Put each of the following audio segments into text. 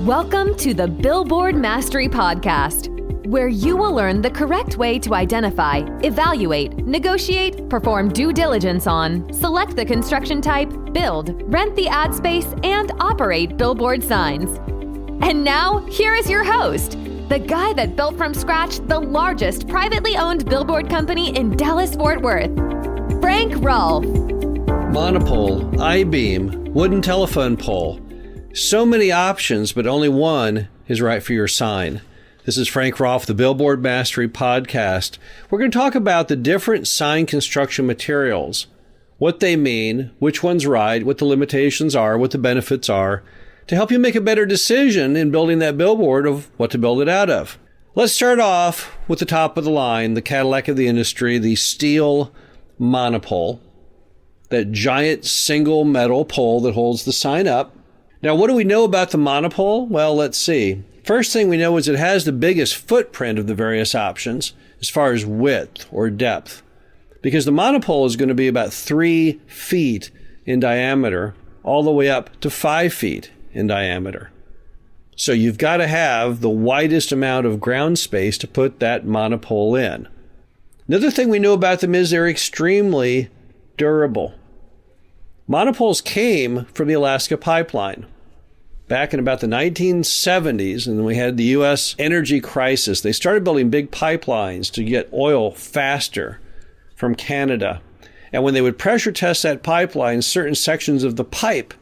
Welcome to the Billboard Mastery Podcast, where you will learn the correct way to identify, evaluate, negotiate, perform due diligence on, select the construction type, build, rent the ad space, and operate billboard signs. And now, here is your host, the guy that built from scratch the largest privately owned billboard company in Dallas-Fort Worth, Frank Rolfe. Monopole, I-beam, wooden telephone pole. So many options, but only one is right for your sign. This is Frank Rolfe, the Billboard Mastery Podcast. We're going to talk about the different sign construction materials, what they mean, which one's right, what the limitations are, what the benefits are, to help you make a better decision in building that billboard of what to build it out of. Let's start off with the top of the line, the Cadillac of the industry, the steel monopole, that giant single metal pole that holds the sign up. Now, what do we know about the monopole? Well, let's see. First thing we know is it has the biggest footprint of the various options as far as width or depth, because the monopole is going to be about 3 feet in diameter, all the way up to 5 feet in diameter. So you've got to have the widest amount of ground space to put that monopole in. Another thing we know about them is they're extremely durable. Monopoles came from the Alaska pipeline. Back in about the 1970s, and we had the U.S. energy crisis, they started building big pipelines to get oil faster from Canada. And when they would pressure test that pipeline, certain sections of the pipe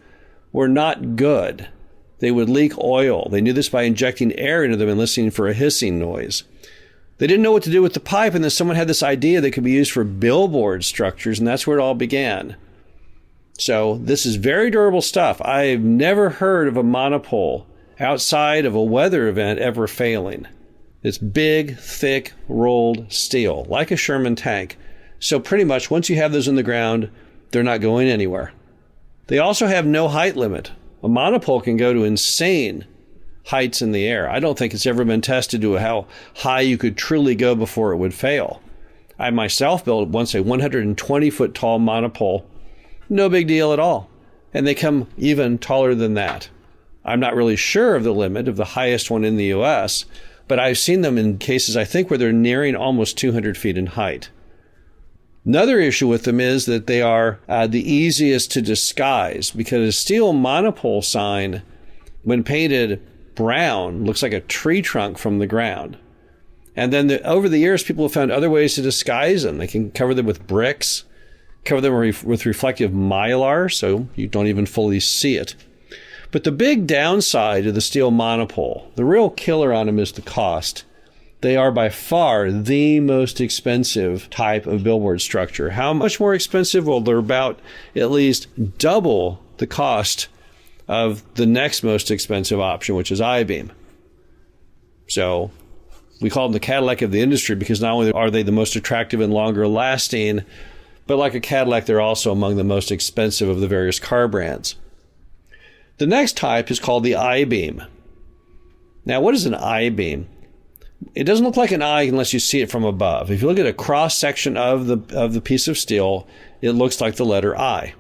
were not good. They would leak oil. They knew this by injecting air into them and listening for a hissing noise. They didn't know what to do with the pipe, and then someone had this idea that could be used for billboard structures, and that's where it all began. So this is very durable stuff. I've never heard of a monopole outside of a weather event ever failing. It's big, thick, rolled steel, like a Sherman tank. So pretty much once you have those in the ground, they're not going anywhere. They also have no height limit. A monopole can go to insane heights in the air. I don't think it's ever been tested to how high you could truly go before it would fail. I myself built once a 120-foot tall monopole. No big deal at all. And they come even taller than that. I'm not really sure of the limit of the highest one in the U.S., but I've seen them in cases, I think, where they're nearing almost 200 feet in height. Another issue with them is that they are the easiest to disguise, because a steel monopole sign, when painted brown, looks like a tree trunk from the ground. And then over the years, people have found other ways to disguise them. They can cover them with bricks, cover them with reflective mylar, so you don't even fully see it. But the big downside of the steel monopole, the real killer on them, is the cost. They are by far the most expensive type of billboard structure. How much more expensive? Well, they're about at least double the cost of the next most expensive option, which is I-beam. So we call them the Cadillac of the industry because not only are they the most attractive and longer lasting, but like a Cadillac, they're also among the most expensive of the various car brands. The next type is called the I-beam. Now, what is an I-beam? It doesn't look like an eye unless you see it from above. If you look at a cross-section of the piece of steel, it looks like the letter I.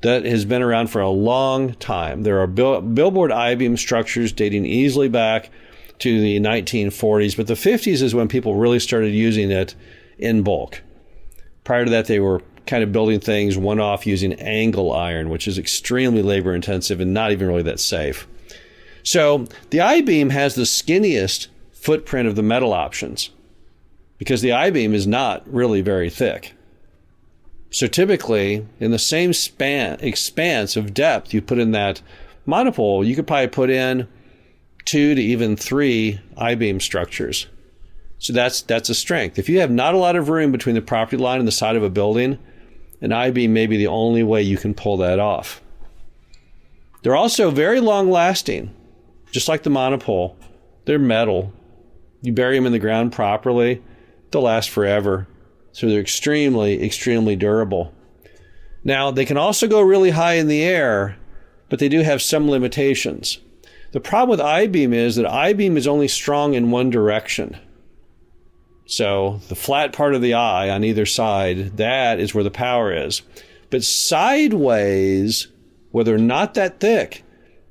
That has been around for a long time. There are billboard I-beam structures dating easily back to the 1940s, but the 50s is when people really started using it in bulk. Prior to that, they were kind of building things one-off using angle iron, which is extremely labor-intensive and not even really that safe. So the I-beam has the skinniest footprint of the metal options because the I-beam is not really very thick. So typically, in the same expanse of depth you put in that monopole, you could probably put in 2 to even 3 I-beam structures. So that's a strength. If you have not a lot of room between the property line and the side of a building, an I-beam may be the only way you can pull that off. They're also very long-lasting, just like the monopole. They're metal. You bury them in the ground properly, they'll last forever. So they're extremely, extremely durable. Now, they can also go really high in the air, but they do have some limitations. The problem with I-beam is that I-beam is only strong in one direction. So the flat part of the eye on either side, that is where the power is. But sideways, where they're not that thick,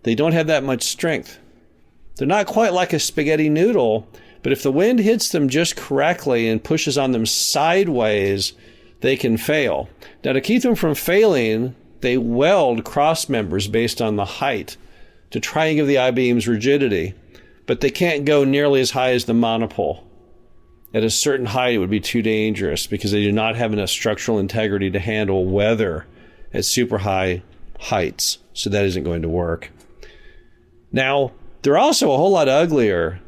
they don't have that much strength. They're not quite like a spaghetti noodle, but if the wind hits them just correctly and pushes on them sideways, they can fail. Now, to keep them from failing, they weld cross members based on the height to try and give the I-beams rigidity, but they can't go nearly as high as the monopole. At a certain height, it would be too dangerous because they do not have enough structural integrity to handle weather at super high heights, so that isn't going to work. Now, they're also a whole lot uglier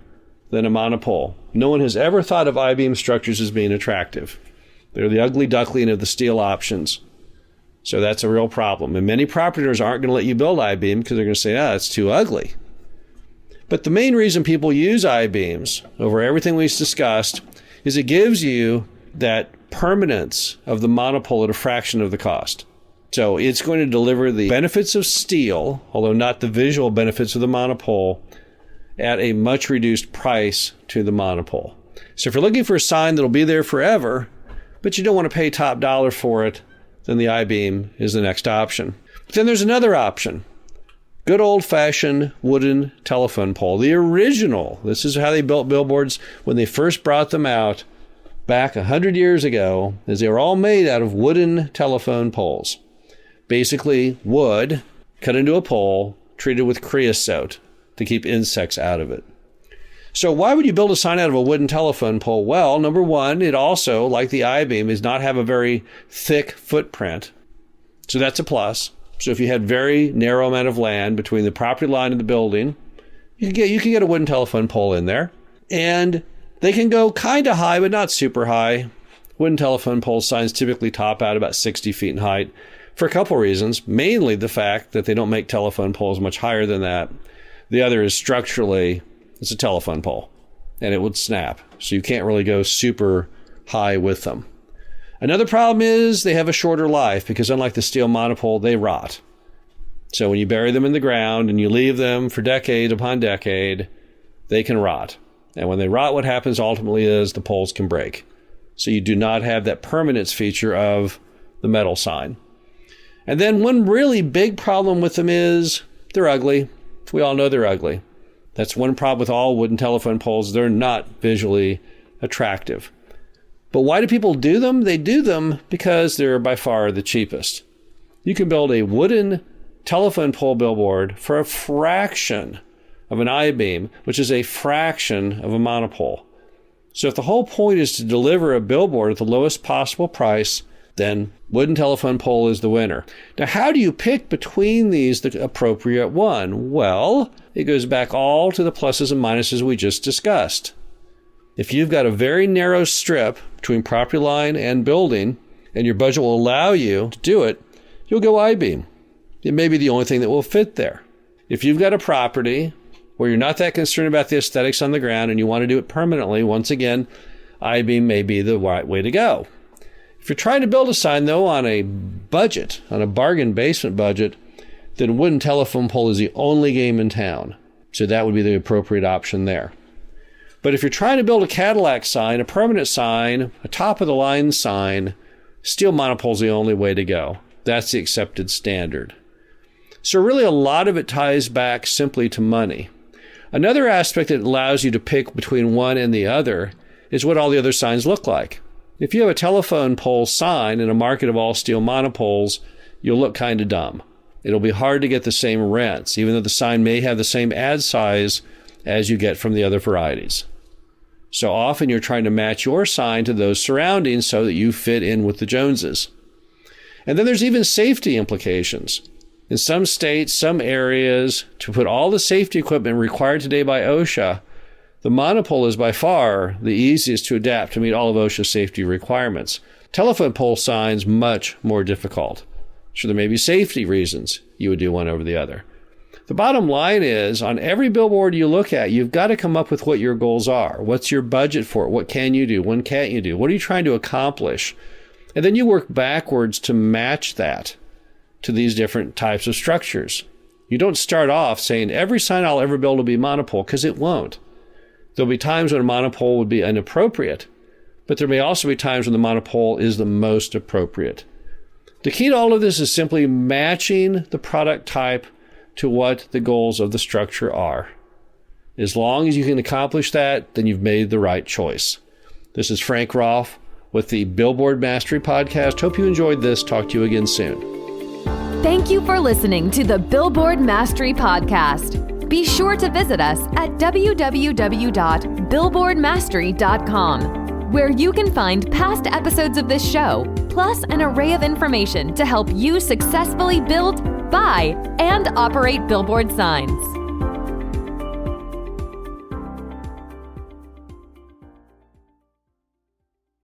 than a monopole. No one has ever thought of I-beam structures as being attractive. They're the ugly duckling of the steel options. So that's a real problem. And many property owners aren't going to let you build I-beam because they're going to say, it's too ugly. But the main reason people use I-beams over everything we've discussed is it gives you that permanence of the monopole at a fraction of the cost. So it's going to deliver the benefits of steel, although not the visual benefits of the monopole, at a much reduced price to the monopole. So if you're looking for a sign that'll be there forever, but you don't want to pay top dollar for it, then the I-beam is the next option. But then there's another option. Good old-fashioned wooden telephone pole. The original. This is how they built billboards when they first brought them out back 100 years ago, as they were all made out of wooden telephone poles. Basically, wood cut into a pole, treated with creosote to keep insects out of it. So why would you build a sign out of a wooden telephone pole? Well, number one, it also, like the I-beam, does not have a very thick footprint. So that's a plus. So if you had very narrow amount of land between the property line and the building, you can get a wooden telephone pole in there. And they can go kind of high, but not super high. Wooden telephone pole signs typically top out about 60 feet in height for a couple reasons. Mainly the fact that they don't make telephone poles much higher than that. The other is structurally, it's a telephone pole, and it would snap. So you can't really go super high with them. Another problem is they have a shorter life because unlike the steel monopole, they rot. So when you bury them in the ground and you leave them for decade upon decade, they can rot. And when they rot, what happens ultimately is the poles can break. So you do not have that permanence feature of the metal sign. And then one really big problem with them is they're ugly. We all know they're ugly. That's one problem with all wooden telephone poles. They're not visually attractive. But why do people do them? They do them because they're by far the cheapest. You can build a wooden telephone pole billboard for a fraction of an I-beam, which is a fraction of a monopole. So if the whole point is to deliver a billboard at the lowest possible price, then wooden telephone pole is the winner. Now, how do you pick between these the appropriate one? Well, it goes back all to the pluses and minuses we just discussed. If you've got a very narrow strip between property line and building, and your budget will allow you to do it, you'll go I-beam. It may be the only thing that will fit there. If you've got a property where you're not that concerned about the aesthetics on the ground and you want to do it permanently, once again, I-beam may be the right way to go. If you're trying to build a sign, though, on a budget, on a bargain basement budget, then wooden telephone pole is the only game in town. So that would be the appropriate option there. But if you're trying to build a Cadillac sign, a permanent sign, a top-of-the-line sign, steel monopole is the only way to go. That's the accepted standard. So really a lot of it ties back simply to money. Another aspect that allows you to pick between one and the other is what all the other signs look like. If you have a telephone pole sign in a market of all steel monopoles, you'll look kind of dumb. It'll be hard to get the same rents, even though the sign may have the same ad size as you get from the other varieties. So often you're trying to match your sign to those surroundings so that you fit in with the Joneses. And then there's even safety implications. In some states, some areas, to put all the safety equipment required today by OSHA, the monopole is by far the easiest to adapt to meet all of OSHA's safety requirements. Telephone pole signs, much more difficult. So there may be safety reasons you would do one over the other. The bottom line is, on every billboard you look at, you've got to come up with what your goals are. What's your budget for it? What can you do? When can't you do? What are you trying to accomplish? And then you work backwards to match that to these different types of structures. You don't start off saying, every sign I'll ever build will be monopole, because it won't. There'll be times when a monopole would be inappropriate, but there may also be times when the monopole is the most appropriate. The key to all of this is simply matching the product type to what the goals of the structure are. As long as you can accomplish that, then you've made the right choice. This is Frank Rolfe with the Billboard Mastery Podcast. Hope you enjoyed this. Talk to you again soon. Thank you for listening to the Billboard Mastery Podcast. Be sure to visit us at www.billboardmastery.com, where you can find past episodes of this show, plus an array of information to help you successfully build, buy, and operate billboard signs.